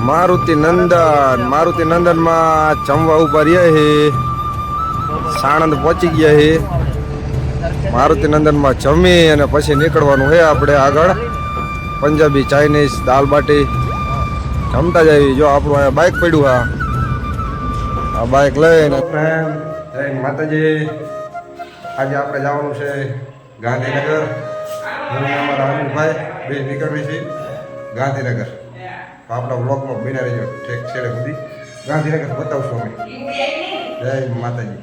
मारुति नंदन में जमवा उभा रह्या है। साणंद पहुंची गया है। मारुति नंदन में जमी अने पछी निकळवानुं है आपणे आगळ। पंजाबी चाइनीज दाल बाटी जमता जाए। जो आपणुं आ बाइक पड्युं हा, आ बाइक लईने जय माताजी। आज आपणे जवानुं छे गांधीनगर। હું અમારા અનિલભાઈ બે નીકળવી છે ગાંધીનગર। આપણા બ્લોગમાં બન્યા રહેજો ઠેક છેડે સુધી ગાંધીનગર બતાવશું અમે। જય માતાજી।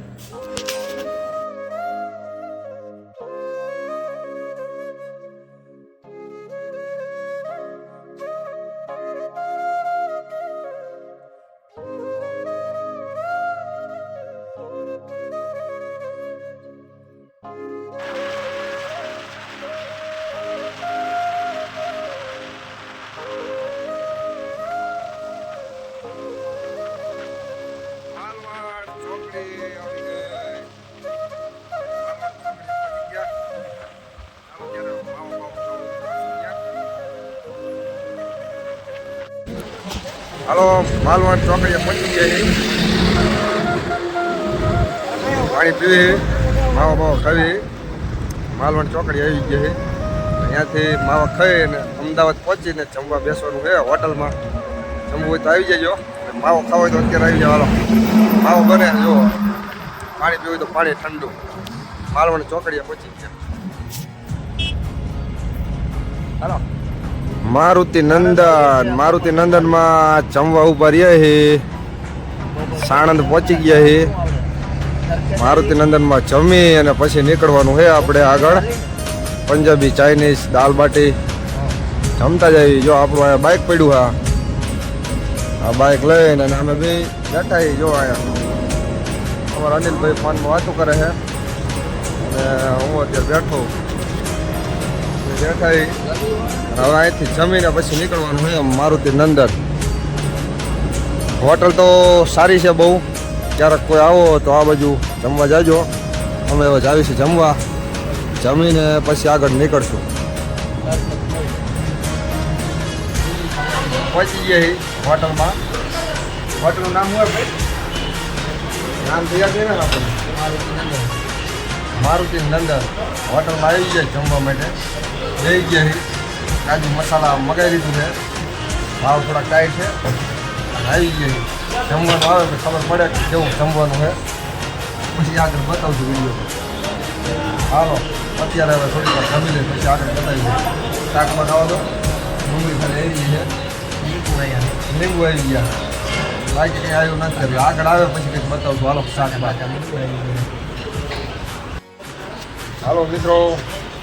हेलो मालवण चौकड़िया पहुंची गया है। पानी पीवे मावा बावा खावी मालवण चौकड़ी आई गई है। यहाँ थी मावा खाई ने अमदावाद पहुंची ने जमवा बेसवानुं है होटल में। जमवुं होय तो आई जाजो। माવો खावो હોય તો અત્યારે આવી જાવ। હાલો માવો બને જો। પાણી પીવું તો પાણી ઠંડુ। માલવણ ચોકડીએ પહોંચી ગયા। હાલો मारुति नंदन में जमवा उभा रह्या है। साणंद पहुंची गया है। मारुति नंदन में जमी अने पछी निकळवानुं है आपणे आगळ। पंजाबी चाइनीज दाल बाटी जमता जाए। जो आपणुं आ बाइक पड्युं हा, आ बाइक लईने अने अमे बे बेठा ही। जो आया अमारा अनिलभाई फोन में वातो करे है अने हूँ अत्यारे बेठो બેઠા હવે અહીંથી જમીને પછી નીકળવાનું છે મારુતિ નંદન। હોટલ તો સારી છે બહુ। ક્યારેક કોઈ આવો તો આ બાજુ જમવા જાજો। અમે હવે જાવી છે જમવા। જમીને પછી આગળ નીકળશું। પહોંચી ગયા છે હોટલમાં। હોટલનું નામ શું ભાઈ? નામ તો યાદ નહીં ને આપણને? મારુતિ નંદન હોટલમાં આવી જાય જમવા માટે। જઈ ગયા છે। કાજુ મસાલા મગાવી લીધું છે। ભાવ થોડા ટાઈટ છે। આવી ગયા છે। જમવાનું આવે તો ખબર પડે કે કેવું જમવાનું છે। પછી આગળ બતાવશું વિડીયો। હાલો અત્યારે હવે થોડીક વાર જમી લઈએ પછી આગળ બતાવીશું। શાકમાં ખાવા દો। ડુંગળી ખાલી આવી ગઈ છે। લીંબુ આવી ગયા। બાકી કંઈ આવ્યું નથી। આગળ આવે પછી કંઈક બતાવશું। હાલો શાકમાં હાલો મિત્રો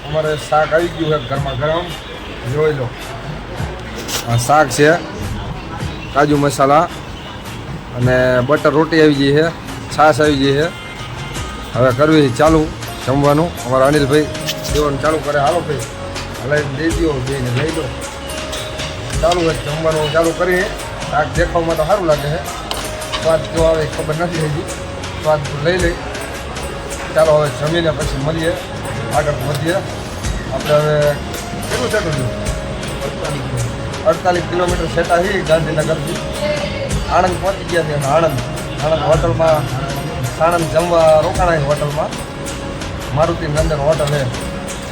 અમારે શાક આવી ગયું છે ગરમા ગરમ। જોઈ લો આ શાક છે કાજુ મસાલા અને બટર રોટી આવી ગઈ છે। છાશ આવી ગઈ છે। હવે કરવી ચાલુ જમવાનું। અમારા અનિલભાઈ દેવાનું ચાલુ કરે। હાલો ભાઈ હલાવી દઈ દો બેને લઈ લો। ચાલુ છે જમવાનું ચાલુ કરીએ। શાક દેખાવમાં તો સારું લાગે છે। સ્વાદ જો આવે ખબર નથી હજી। સ્વાદ લઈ લઈ। ચાલો હવે જમીને પછી મળીએ આગળ વધીએ। આપણે હવે કેટલું સેટું છું? 48 કિલોમીટર સેટા છે ગાંધીનગરથી। આણંદ પહોંચી ગયા છે। આણંદ હોટલમાં સાણંદ જમવા રોકાણા છે હોટલમાં। મારુતિ નંદન હોટલ છે।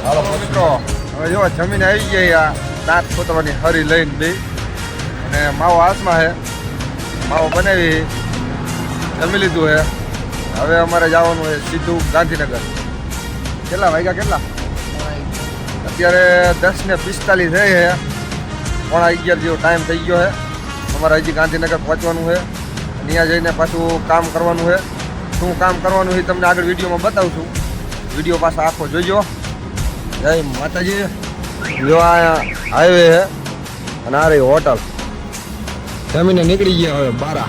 હાલો મિત્રો હવે જો જમીને આવી ગયા। આ દાંત ખોતવાની હરી લઈને બે અને માવો હાથમાં છે। માવો બનાવી જમી લીધું છે। હવે અમારે જવાનું છે સીધું ગાંધીનગર। કેટલા વાગ્યા? કેટલા અત્યારે 10:45 થઈ છે। 11:30 જેવો ટાઈમ થઈ ગયો છે। અમારે હજી ગાંધીનગર પહોંચવાનું છે। ત્યાં જઈને પાછું કામ કરવાનું છે। શું કામ કરવાનું છે તમને આગળ વિડીયોમાં બતાવશું। વિડીયો પાછા આખો જોઈજો। જય માતાજી। જો આ હાઈવે છે અને આ રહી હોટલ। જમીને નીકળી ગયા હવે 12।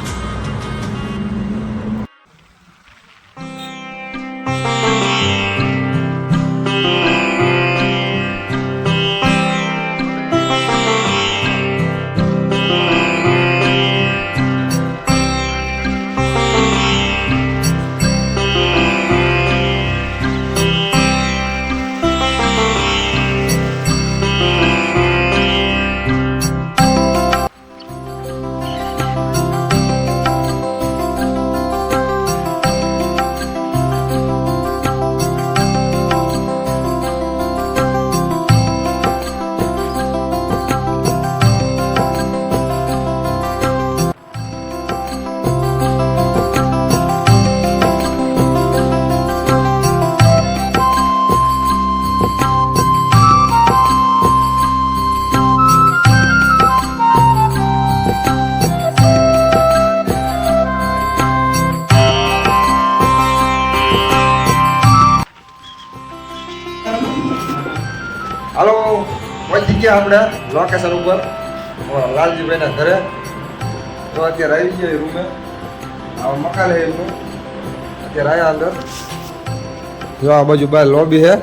પહોંચી ગયા આપણે લોકેશન ઉપર લાલજીભાઈના ઘરે. તો અત્યારે આવી ગયા રૂમે. આ મકાન છે એમનું. અત્યારે આવ્યા અંદર. જો આ બાજુ બાય લોબી છે.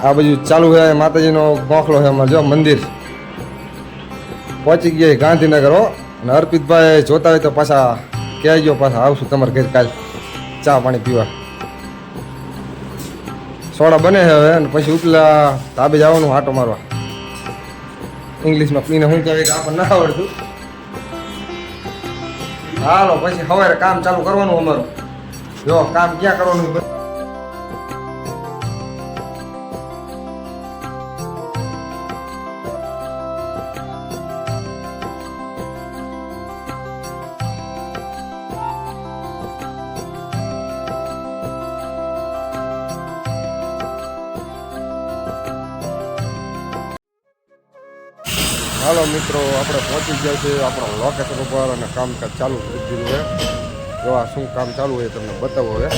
આ બાજુ ચાલુ છે માતાજીનો ગોખલો છે અમારે. જો મંદિર પહોંચી ગયા ગાંધીનગર. હો અને અર્પિતભાઈ જોતા હોય તો પાછા કહેજો, પાછા આવશું તમારે ઘરે કાલ ચા પાણી પીવા. સોડા બને છે હવે અને પછી ઉપલા ધાબે જવાનું આટો મારવા. ઇંગ્લિશમાં પીને શું કહેવાય કે આપણને ના આવડતું. હાલો પછી સવારે કામ ચાલુ કરવાનું અમારું. જો કામ ક્યાં કરવાનું. હાલો મિત્રો, આપણે પહોંચી ગયા છીએ આપણા લોકેશન ઉપર અને કામકાજ ચાલુ કરી દીધું છે. જો આ શું કામ ચાલુ હોય તમને બતાવો. હવે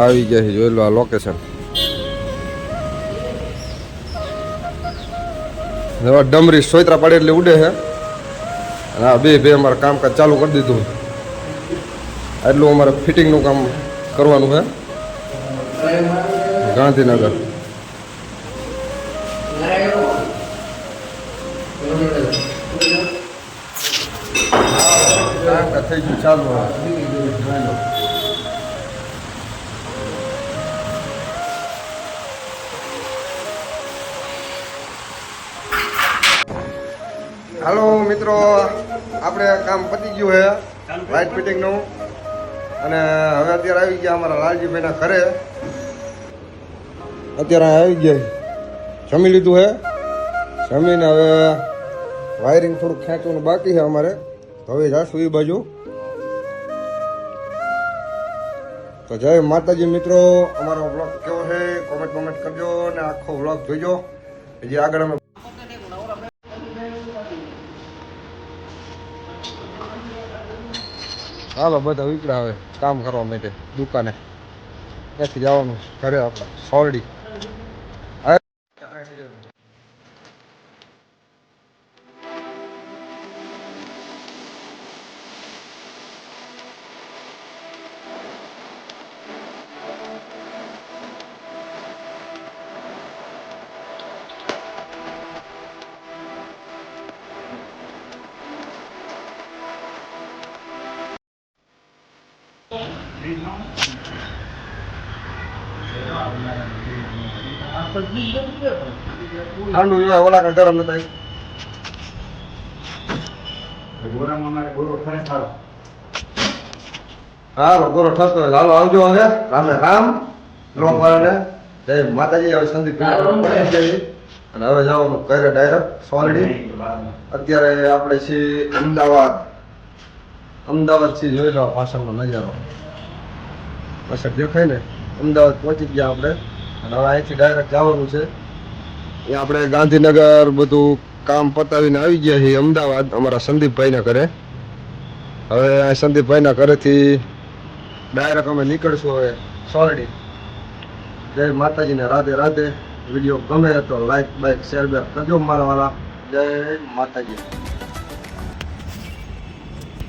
આવી ગયા છે, જોઈ લો આ લોકેશન. ડમરી સોયત્રા પાડે એટલે ઉડે છે. અને આ બે અમારે કામકાજ ચાલુ કરી દીધું. એટલું અમારે ફિટિંગનું કામ કરવાનું છે ગાંધીનગર. થઈ ગયું ચાલુ. હાલો મિત્રો, આપણે કામ પતી ગયું છે લાઇટ ફિટિંગનું. અને હવે અત્યારે આવી ગયા અમારા લાલજીભાઈના ઘરે. અત્યારે આવી ગયા, જમી લીધું છે. જમીને હવે વાયરિંગ થોડુંક ખેંચવાનું બાકી છે અમારે. હવે જાશું એ બાજુ. તો જય માતાજી મિત્રો, અમારો વ્લોગ કેવો છે કોમેન્ટ કરજો અને આખો વ્લોગ જોઈજો. હજી આગળ અમે હાલો બધા ઉપડા આવે કામ કરવા માટે દુકાને. ત્યાંથી જવાનું ઘરે આપણે સોરડી. ઠંડુ જોવા ઓલા કાંઈ ગરમ નતા. હાલો ગોરો ઠસતો હોય. હાલો આવજો. હવે રામે રામ લોક વાળાને જય માતાજી. હવે સંદીપ અને હવે જવાનું ઘરે ડાયરેક્ટ સોલડી. અત્યારે આપણે છીએ અમદાવાદ. અમદાવાદથી જોઈ લો પાછળનો નજારો. પાછળ દેખાય ને, અમદાવાદ પહોંચી ગયા આપણે. અને હવે અહીંથી ડાયરેક્ટ જવાનું છે. એ આપણે ગાંધીનગર બધું કામ પતાવીને આવી ગયા છીએ અમદાવાદ અમારા સંદીપભાઈના ઘરે. હવે આ સંદીપભાઈના ઘરેથી ડાયરેક્ટ અમે નીકળશું હવે સોરડી. જય માતાજીને રાધે રાધે. વિડીયો ગમે તો લાઈક બાઈક શેર બેર કરજો મારા વાળા. જય માતાજી.